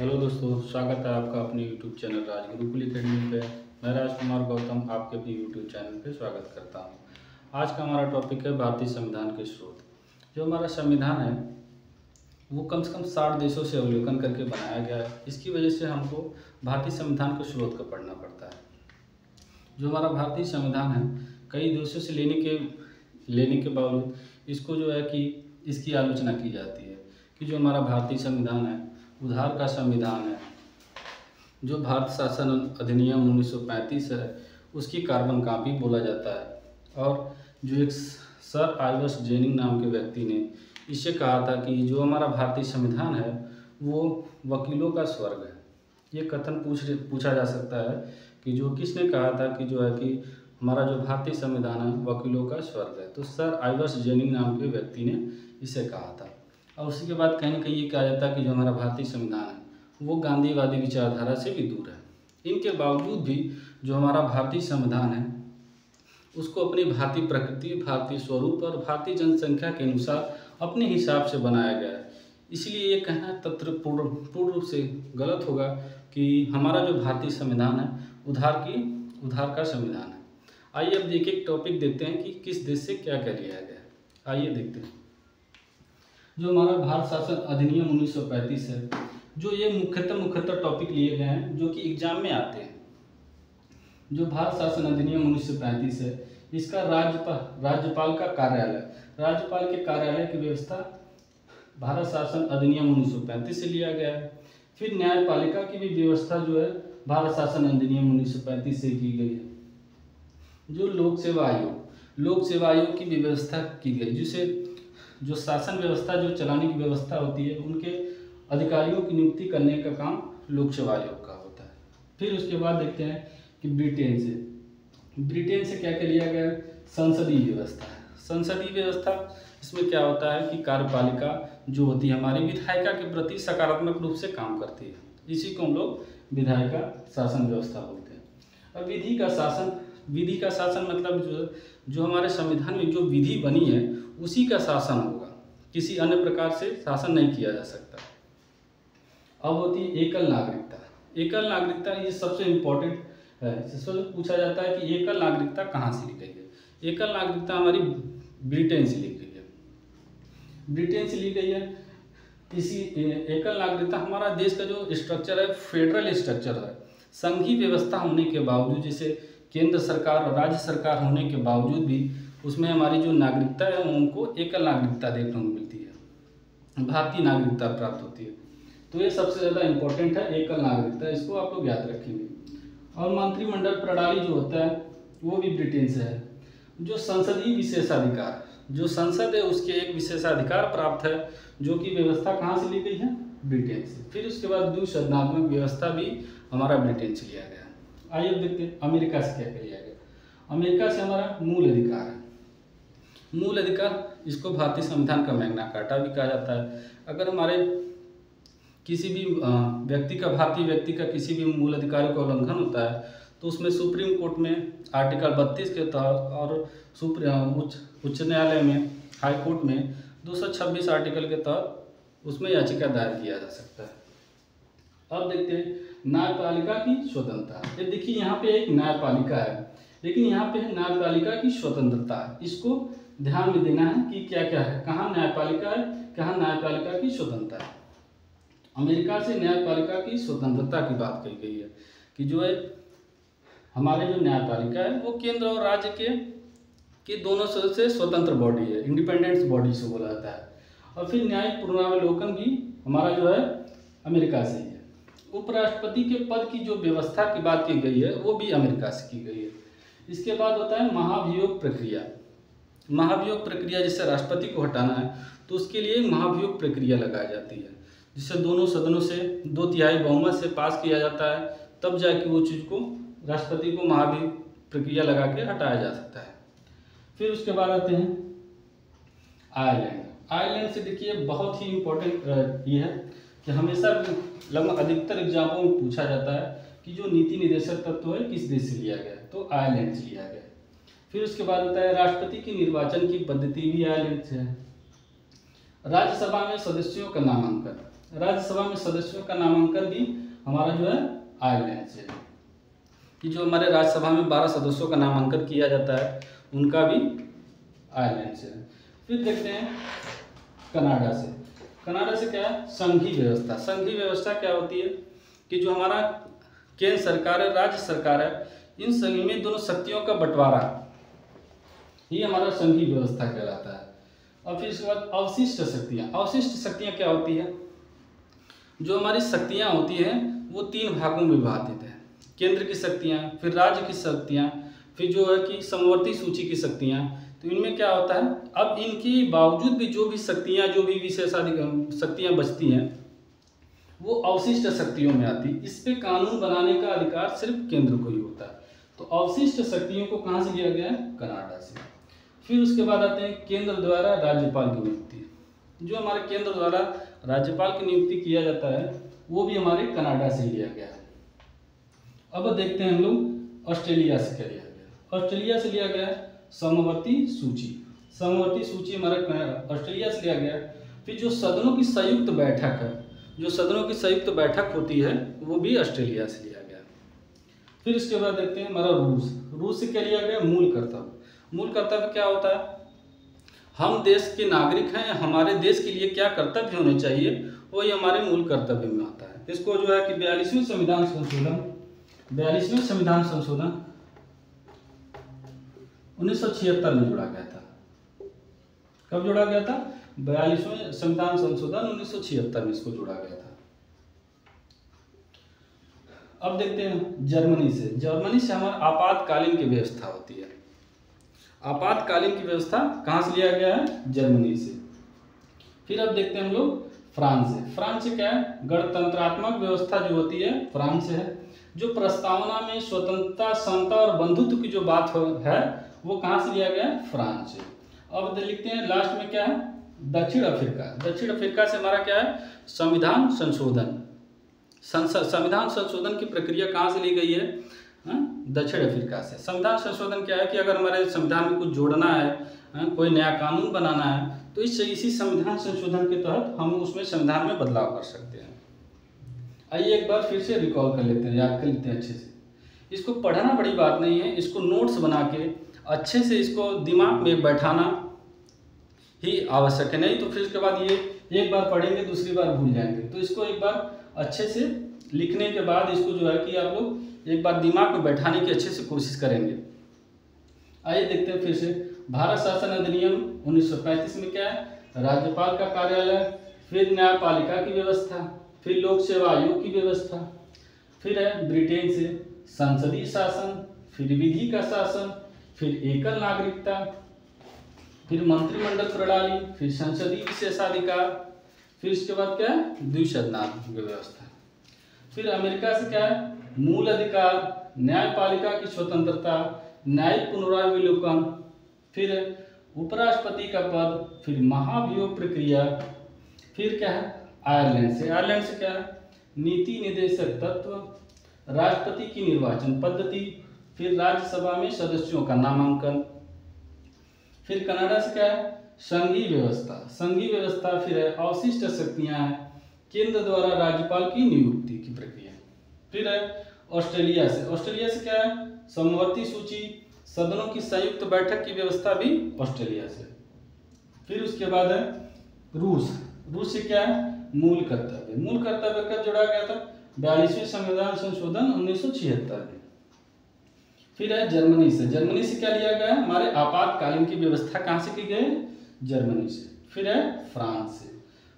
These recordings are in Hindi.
हेलो दोस्तों, स्वागत है आपका अपने YouTube चैनल राज गुरुकुल एकेडमी पे। मैं राजकुमार गौतम आपके अपने YouTube चैनल पे स्वागत करता हूँ। आज का हमारा टॉपिक है भारतीय संविधान के स्रोत। जो हमारा संविधान है वो कम से कम 60 देशों से अवलोकन करके बनाया गया है। इसकी वजह से हमको भारतीय संविधान के स्रोत को पढ़ना पड़ता है। जो हमारा भारतीय संविधान है कई देशों से लेने के बावजूद इसको जो है कि इसकी आलोचना की जाती है कि जो हमारा भारतीय संविधान है उधार का संविधान है। जो भारत शासन अधिनियम 1935 है उसकी कार्बन कॉपी बोला जाता है। और जो एक सर आइवर्स जेनिंग नाम के व्यक्ति ने इससे कहा था कि जो हमारा भारतीय संविधान है वो वकीलों का स्वर्ग है। ये कथन पूछा जा सकता है कि जो किसने कहा था कि जो है कि हमारा जो भारतीय संविधान है वकीलों का स्वर्ग है। तो सर आइवर्स जेनिंग नाम के व्यक्ति ने इसे कहा था। और उसी के बाद कहीं ना कहीं ये कहा जाता है कि जो हमारा भारतीय संविधान है वो गांधीवादी विचारधारा से भी दूर है। इनके बावजूद भी जो हमारा भारतीय संविधान है उसको अपनी भारतीय प्रकृति, भारतीय स्वरूप और भारतीय जनसंख्या के अनुसार अपने हिसाब से बनाया गया है। इसलिए ये कहना तथ्य पूर्ण रूप से गलत होगा कि हमारा जो भारतीय संविधान है उधार का संविधान है। आइए अब देखिए एक टॉपिक देखते हैं कि किस देश से क्या क्या लिया गया है। आइए देखते हैं। जो हमारा भारत शासन अधिनियम 1935 है, जो ये मुख्यतः टॉपिक लिए गए हैं जो कि एग्जाम में आते हैं। जो भारत शासन अधिनियम 1935 है इसका राज्यपाल के कार्यालय की व्यवस्था भारत शासन अधिनियम 1935 से लिया गया है। फिर न्यायपालिका की भी व्यवस्था जो है भारत शासन अधिनियम 1935 से की गई है। जो लोक सेवा आयोग की व्यवस्था की गई, जिसे जो शासन व्यवस्था जो चलाने की व्यवस्था होती है उनके अधिकारियों की नियुक्ति करने का काम लोक सेवा आयोग का होता है। फिर उसके बाद देखते हैं कि ब्रिटेन से क्या क्या लिया गया। संसदीय व्यवस्था इसमें क्या होता है कि कार्यपालिका जो होती है हमारी विधायिका के प्रति सकारात्मक रूप से काम करती है। इसी को हम लोग विधायिका शासन व्यवस्था बोलते हैं। अब विधि का शासन मतलब जो हमारे संविधान में जो विधि बनी है उसी का शासन होगा, किसी अन्य प्रकार से शासन नहीं किया जा सकता। अब होती है एकल नागरिकता ये सबसे इम्पोर्टेंट है। इसमें पूछा जाता है कि एकल नागरिकता कहाँ से ली गई है। एकल नागरिकता हमारी ब्रिटेन से ली गई है। इसी एकल नागरिकता हमारा देश का जो स्ट्रक्चर है फेडरल स्ट्रक्चर है। संघीय व्यवस्था होने के बावजूद, जैसे केंद्र सरकार और राज्य सरकार होने के बावजूद भी उसमें हमारी जो नागरिकता है उनको एकल नागरिकता देखने को मिलती है, भारतीय नागरिकता प्राप्त होती है। तो ये सबसे ज़्यादा इम्पोर्टेंट है एकल नागरिकता, इसको आप लोग याद रखेंगे। और मंत्रिमंडल प्रणाली जो होता है वो भी ब्रिटेन से है। जो संसदीय विशेषाधिकार, जो संसद है उसके एक विशेषाधिकार प्राप्त है जो कि व्यवस्था कहाँ से ली गई है, ब्रिटेन से। फिर उसके बाद द्विसदनात्मक व्यवस्था भी हमारा ब्रिटेन से लिया गया। आइए देखते हैं अमेरिका से क्या क्या लिया गया। अमेरिका से हमारा मूल अधिकार, इसको भारतीय संविधान का मैग्ना कार्टा भी कहा जाता है। अगर हमारे किसी भी भारतीय व्यक्ति का किसी भी मूल अधिकारों का उल्लंघन होता है तो उसमें सुप्रीम कोर्ट में आर्टिकल 32 के तहत और उच्च न्यायालय में, हाई कोर्ट में 226 आर्टिकल के तहत उसमें याचिका दायर किया जा सकता है। अब देखते हैं न्यायपालिका की स्वतंत्रता। ये देखिए यहाँ पे एक न्यायपालिका है, लेकिन यहाँ पे है न्यायपालिका की स्वतंत्रता। इसको ध्यान में देना है कि क्या क्या है, कहाँ न्यायपालिका है, कहाँ न्यायपालिका की स्वतंत्रता है। अमेरिका से न्यायपालिका की स्वतंत्रता की बात कही गई है कि जो है हमारे जो न्यायपालिका है वो केंद्र और राज्य के दोनों से स्वतंत्र बॉडी है, इंडिपेंडेंट बॉडी से बोला जाता है। और फिर न्यायिक पुनरावलोकन भी हमारा जो है अमेरिका से ही है। उपराष्ट्रपति के पद की जो व्यवस्था की बात की गई है वो भी अमेरिका से की गई है। इसके बाद होता है महाभियोग प्रक्रिया। जिससे राष्ट्रपति को हटाना है तो उसके लिए महाभियोग प्रक्रिया लगाई जाती है, जिससे दोनों सदनों से 2/3 बहुमत से पास किया जाता है, तब जाके वो चीज़ को राष्ट्रपति को महाभियोग प्रक्रिया लगा के हटाया जा सकता है। फिर उसके बाद आते हैं आयरलैंड से। देखिए बहुत ही इम्पोर्टेंट ये है कि हमेशा लगभग अधिकतर एग्जामों में पूछा जाता है कि जो नीति निर्देशक तत्व है किस देश से लिया गया है, तो आयरलैंड से लिया गया है। फिर उसके बाद होता है राष्ट्रपति की निर्वाचन की पद्धति भी आयरलैंड से है। राज्यसभा में सदस्यों का नामांकन, राज्यसभा में सदस्यों का नामांकन भी हमारा जो है आयरलैंड से, कि जो हमारे राज्यसभा में 12 सदस्यों का नामांकन किया जाता है उनका भी आयरलैंड से है। फिर देखते हैं कनाडा से। कनाडा से क्या है, संघीय व्यवस्था। संघीय व्यवस्था क्या होती है कि जो हमारा केंद्र सरकार है, राज्य सरकार है, इन सभी में दोनों शक्तियों का बंटवारा, ये हमारा संघीय व्यवस्था कहलाता है। और फिर इसके बाद अवशिष्ट शक्तियाँ। अवशिष्ट शक्तियाँ क्या होती है, जो हमारी शक्तियाँ होती हैं वो 3 भागों में विभाजित है। केंद्र की शक्तियाँ, फिर राज्य की शक्तियाँ, फिर जो है कि समवर्ती सूची की शक्तियाँ। तो इनमें क्या होता है, अब इनके बावजूद भी जो भी शक्तियाँ, जो भी विशेषाधिकार शक्तियाँ बचती हैं वो अवशिष्ट शक्तियों में आती। इस पे कानून बनाने का अधिकार सिर्फ केंद्र को ही होता है। तो अवशिष्ट शक्तियों को कहाँ से लिया गया है, कनाडा से। फिर उसके बाद आते हैं केंद्र द्वारा राज्यपाल की नियुक्ति। जो हमारे केंद्र द्वारा राज्यपाल की नियुक्ति किया जाता है वो भी हमारे कनाडा से लिया गया है। अब देखते हैं हम लोग ऑस्ट्रेलिया से क्या लिया गया। ऑस्ट्रेलिया से लिया गया है समवर्ती सूची। समवर्ती सूची हमारा ऑस्ट्रेलिया से लिया गया। फिर जो सदनों की संयुक्त बैठक है, जो सदनों की संयुक्त बैठक होती है वो भी ऑस्ट्रेलिया से लिया गया। फिर इसके बाद देखते हैं हमारा रूस। रूस से क्या लिया गया, मूल कर्तव्य। मूल कर्तव्य क्या होता है, हम देश के नागरिक हैं, हमारे देश के लिए क्या कर्तव्य होने चाहिए वही हमारे मूल कर्तव्य में आता है। इसको जो है कि 42वें संविधान संशोधन 1976 में जोड़ा गया था। कब जोड़ा गया था, 42वें संविधान संशोधन 1976 में इसको जोड़ा गया था। अब देखते हैं जर्मनी से। जर्मनी से हमारा आपातकालीन की व्यवस्था होती है। आपातकालीन की व्यवस्था कहाँ से लिया गया है, जर्मनी से। फिर अब देखते हैं हम लोग फ्रांस से। फ्रांस से क्या है, गणतंत्रात्मक व्यवस्था जो होती है फ्रांस से है। जो प्रस्तावना में स्वतंत्रता, समता और बंधुत्व की जो बात है वो कहाँ से लिया गया है, फ्रांस से। अब लिखते हैं लास्ट में क्या है, दक्षिण अफ्रीका। दक्षिण अफ्रीका से हमारा क्या है, संविधान संशोधन। संविधान संशोधन की प्रक्रिया कहाँ से ली गई है, दक्षिण अफ्रीका से। संविधान संशोधन क्या है कि अगर हमारे संविधान में कुछ जोड़ना है, कोई नया कानून बनाना है, तो इसी संविधान संशोधन के तहत हम उसमें संविधान में बदलाव कर सकते हैं। आइए एक बार फिर से रिकॉल कर लेते हैं, याद कर लेते हैं अच्छे से। इसको पढ़ना बड़ी बात नहीं है, इसको नोट्स बना के अच्छे से इसको दिमाग में बैठाना ही आवश्यक है। नहीं तो फिर उसके बाद ये एक बार पढ़ेंगे दूसरी बार भूल जाएंगे। तो इसको एक बार अच्छे से लिखने के बाद इसको जो है कि आप लोग एक बार दिमाग में बैठाने की अच्छे से कोशिश करेंगे। आइए देखते हैं फिर से। भारत शासन अधिनियम 1935 में क्या है, राज्यपाल का कार्यालय, फिर न्यायपालिका की व्यवस्था, फिर लोक सेवा आयोग की व्यवस्था, फिर है ब्रिटेन से संसदीय शासन, फिर विधि का शासन, फिर एकल नागरिकता, फिर मंत्रिमंडल प्रणाली, फिर संसदीय विशेषाधिकार, फिर इसके बाद क्या है, द्विसदनात्मक व्यवस्था। फिर अमेरिका से क्या है, मूल अधिकार, न्यायपालिका की स्वतंत्रता, न्यायिक पुनरावलोकन, फिर उपराष्ट्रपति का पद, फिर महाभियोग प्रक्रिया, फिर क्या है आयरलैंड से। आयरलैंड से क्या है, नीति निदेशक तत्व, राष्ट्रपति की निर्वाचन पद्धति, फिर राज्यसभा में सदस्यों का नामांकन। फिर कनाडा से क्या है, संघीय व्यवस्था। संघीय व्यवस्था फिर है अवशिष्ट शक्तियां हैं, केंद्र द्वारा राज्यपाल की नियुक्ति की प्रक्रिया। फिर है ऑस्ट्रेलिया से। ऑस्ट्रेलिया से क्या है, समवर्ती सूची, सदनों की संयुक्त बैठक की व्यवस्था भी ऑस्ट्रेलिया से। फिर उसके बाद है रूस। रूस से क्या है, मूल कर्तव्य। मूल कर्तव्य कब जोड़ा गया था, 42वें संविधान संशोधन 1976 में। फिर है जर्मनी से। जर्मनी से क्या लिया गया है, हमारे आपातकालीन की व्यवस्था कहाँ से की गई, जर्मनी से। फिर है फ्रांस से।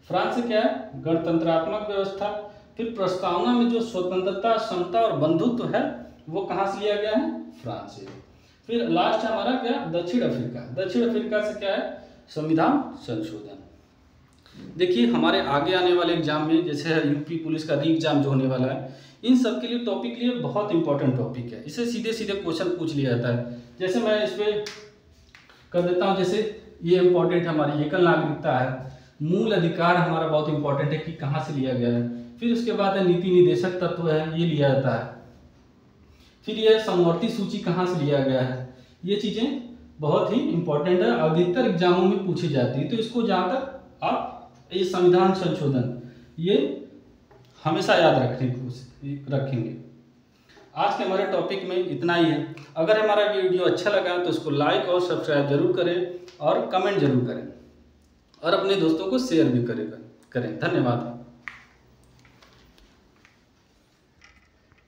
फ्रांस से क्या है, गणतंत्रात्मक व्यवस्था। फिर प्रस्तावना में जो स्वतंत्रता, समता और बंधुत्व है वो कहाँ से लिया गया है, फ्रांस से। फिर लास्ट हमारा क्या, दक्षिण अफ्रीका। दक्षिण अफ्रीका से क्या है, संविधान संशोधन। देखिए हमारे आगे आने वाले एग्जाम में, जैसे यूपी पुलिस का री एग्जाम जो होने वाला है, इन सब के लिए टॉपिक लिए बहुत इंपॉर्टेंट टॉपिक है। इसे सीधे सीधे क्वेश्चन पूछ लिया जाता है। जैसे मैं इस पर कर देता हूँ, जैसे ये इंपॉर्टेंट है, हमारी एकल नागरिकता है, मूल अधिकार हमारा बहुत इंपॉर्टेंट है कि कहाँ से लिया गया है। फिर उसके बाद है नीति निदेशक तत्व है, ये लिया जाता है। फिर ये समवर्ती सूची कहाँ से लिया गया है, ये चीज़ें बहुत ही इंपॉर्टेंट है, अधिकतर एग्जामों में पूछी जाती है। तो इसको जहाँ तक आप ये संविधान संशोधन ये हमेशा याद रखेंगे। आज के हमारे टॉपिक में इतना ही है। अगर हमारा वीडियो अच्छा लगा तो उसको लाइक और सब्सक्राइब जरूर करें और कमेंट जरूर करें और अपने दोस्तों को शेयर भी करें। धन्यवाद।